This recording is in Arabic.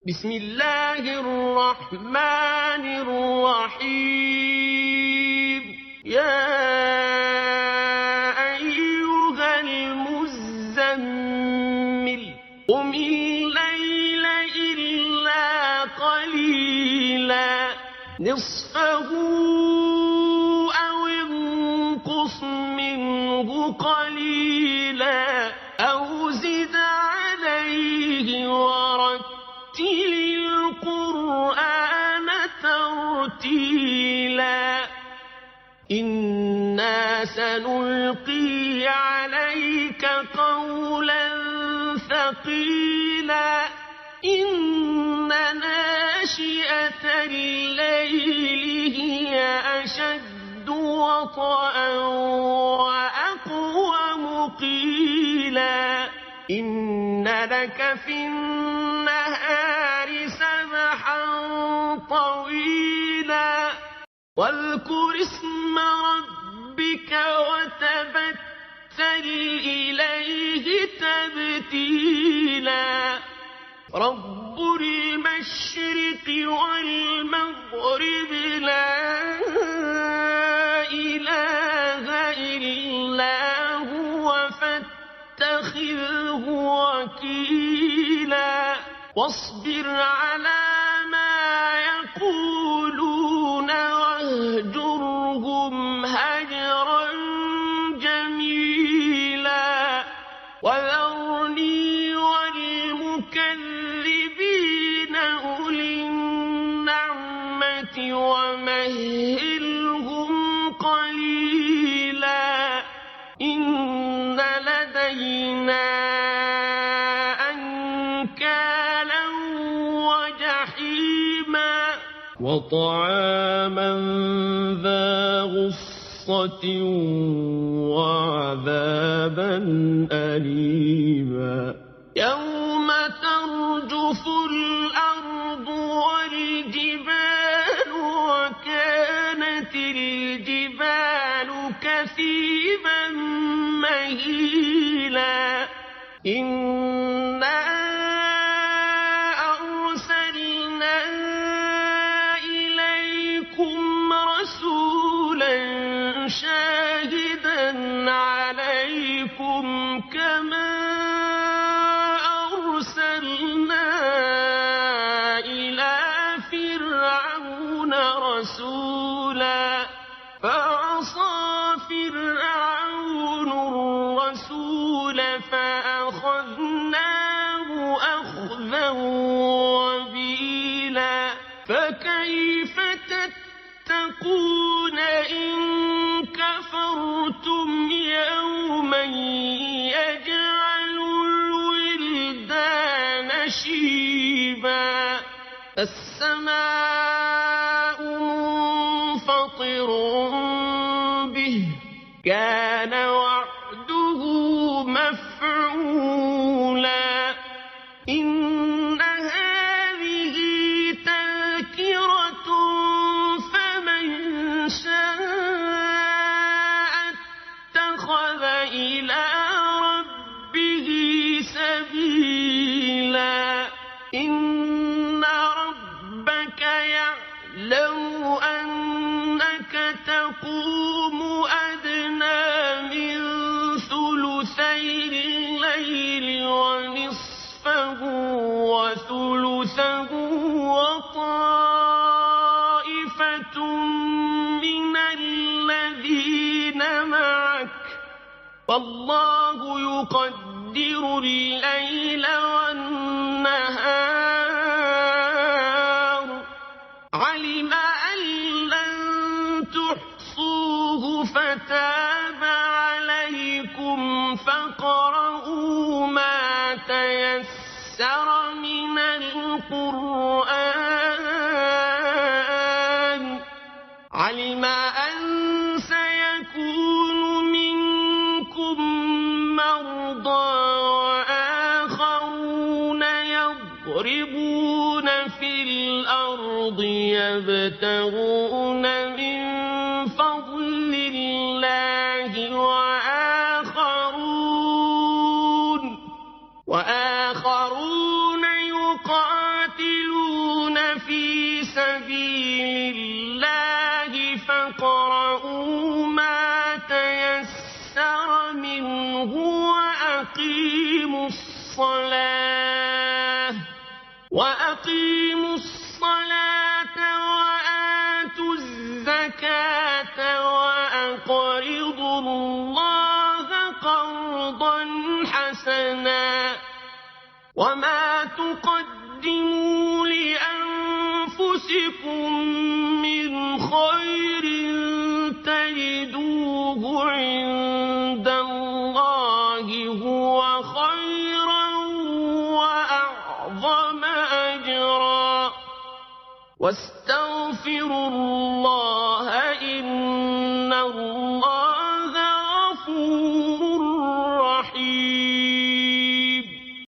بسم الله الرحمن الرحيم. يا أيها المزمل قم الليل إلا قليلا نصفه أو انقص منه قليلا أو زد عليه ورتل القرآن ترتيلا إنا سنلقي عليك قولا ثقيلا إن ناشئة الليل هي أشد وطئا وأقوم قيلا إن لك في النهار سبحا طويلا واذكر اسم ربك وتبتل إليه تبتيلا رب المشرق والمغرب لا إله إلا هو فاتخذه وكيلا واصبر على ما يقولون واهجرهم هجرا جميلا وذرني والمكذبين أولي النعمة ومهلهم قليلا إن لدينا أنكالا وجحيما وطعاما ذا غصة وعذابا أليما يوم ترجف الأرض والجبال وكانت الجبال كثيبا مهيلا إنا أرسلنا إليكم رسولا شاهدا عليكم كما أرسلنا إلى فرعون رسولا فعصى فرعون الرسول فأخذناه أخذا وبيلا فكيف تتقون إن كفرتم يوما يجعل الولدان شيبا السماء منفطر به كان وعده مفعولا إن هذه تذكرة فمن شاء اتخذ إلى ربه سبيلا إن ربك يعلم أنك تقوم أدنى من ثلثي الليل ونصفه وثلثه وطائفة من الذين معك والله يقدر الليل والنهار علم أن لن تحصوه فتاب عليكم فاقرؤوا ما تيسر من القرآن علم أن سيكون منكم مرضى وآخرون يضربون في الأرض يبتغون من فضل الله وآخرون يقاتلون في سبيل الله فاقرؤوا ما تيسر منه وأقيموا الصلاة وآتوا الزكاة وأقرضوا الله قرضا حسنا وما تقدموا لأنفسكم من خير تجدوه عند الله هو خيرا وأعظم أجرا واستغفروا الله